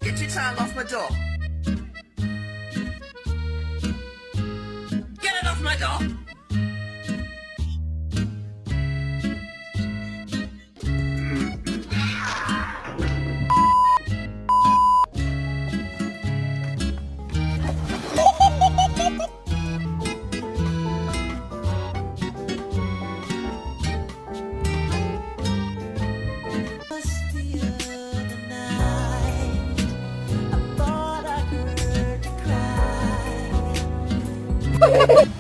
Get your tongue off my door. Get it off my door. Ha ha ha!